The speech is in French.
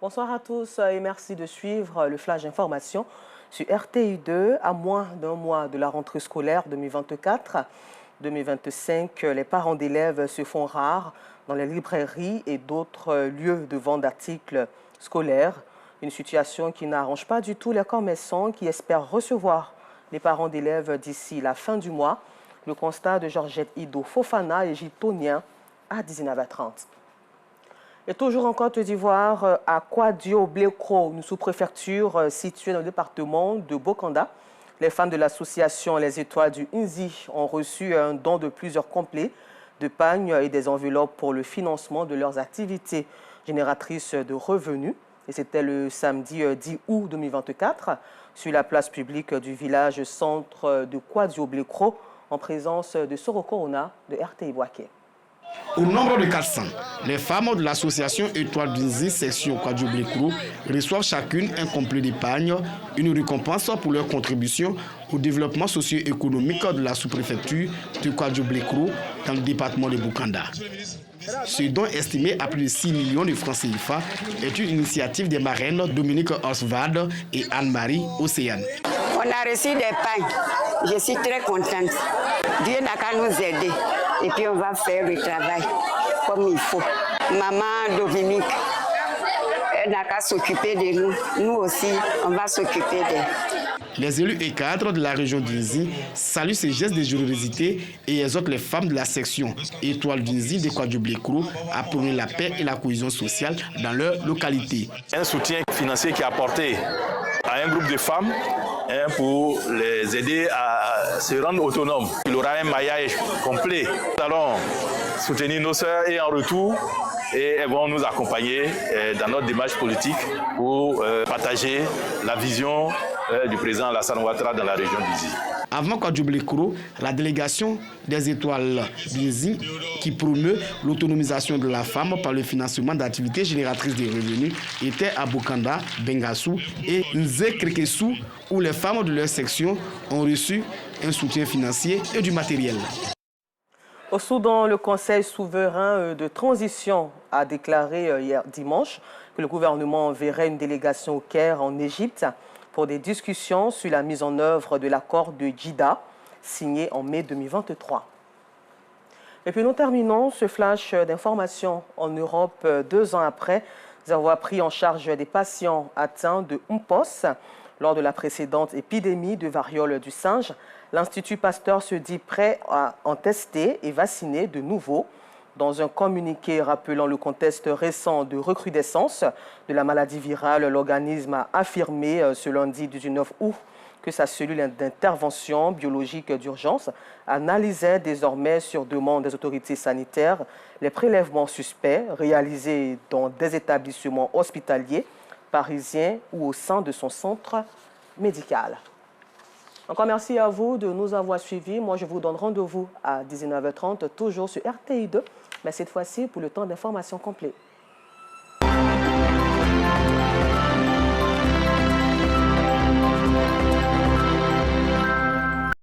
Bonsoir à tous et merci de suivre le flash d'information sur RTI2. À moins d'un mois de la rentrée scolaire 2024-2025, les parents d'élèves se font rares dans les librairies et d'autres lieux de vente d'articles scolaires. Une situation qui n'arrange pas du tout les commerçants qui espèrent recevoir les parents d'élèves d'ici la fin du mois. Le constat de Georgette Ido Fofana et Gitonien à 19h30. Et toujours en Côte d'Ivoire, à Kwadio-Blekro, une sous-préfecture située dans le département de Bokanda, les femmes de l'association Les Étoiles du Nzi ont reçu un don de plusieurs complets de pagnes et des enveloppes pour le financement de leurs activités génératrices de revenus. Et c'était le samedi 10 août 2024 sur la place publique du village centre de Kwadio-Blekro en présence de Soro Corona de RTI Boaké. Au nombre de 400, les femmes de l'association Étoile du Nzi section Kwadio-Blekro reçoivent chacune un complet d'épargne, une récompense pour leur contribution au développement socio-économique de la sous-préfecture de Kwadio-Blekro dans le département de Bokanda. Ce don estimé à plus de 6 millions de francs CFA est une initiative des marraines Dominique Oswald et Anne-Marie Océane. On a reçu des pagnes. Je suis très contente. Dieu n'a qu'à nous aider. Et puis on va faire le travail comme il faut. Maman Dominique, elle n'a qu'à s'occuper de nous. Nous aussi, on va s'occuper d'elle. Les élus et cadres de la région du Nzi saluent ces gestes de générosité et exhortent les femmes de la section Étoile du Nzi de Kwadio-Blekro à prôner la paix et la cohésion sociale dans leur localité. Un soutien financier qui est apporté à un groupe de femmes pour les aider à se rendre autonomes. Il y aura un maillage complet. Nous allons soutenir nos sœurs et en retour, elles vont nous accompagner dans notre démarche politique pour partager la vision du président Alassane Ouattara dans la région du Nzi. Avant Kwadio-Blekro, la délégation des Étoiles du Nzi qui promeut l'autonomisation de la femme par le financement d'activités génératrices de revenus était à Bokanda, Bengassou et Nzé-Krekesu où les femmes de leur section ont reçu un soutien financier et du matériel. Au Soudan, le Conseil souverain de transition a déclaré hier dimanche que le gouvernement enverrait une délégation au Caire en Égypte pour des discussions sur la mise en œuvre de l'accord de Djidda, signé en mai 2023. Et puis nous terminons ce flash d'information en Europe 2 ans après avoir pris en charge des patients atteints de Mpox lors de la précédente épidémie de variole du singe. L'Institut Pasteur se dit prêt à en tester et vacciner de nouveau. Dans un communiqué rappelant le contexte récent de recrudescence de la maladie virale, l'organisme a affirmé ce lundi 19 août que sa cellule d'intervention biologique d'urgence analysait désormais sur demande des autorités sanitaires les prélèvements suspects réalisés dans des établissements hospitaliers parisiens ou au sein de son centre médical. Encore merci à vous de nous avoir suivis. Moi, je vous donne rendez-vous à 19h30, toujours sur RTI2, mais cette fois-ci pour le temps d'information complet.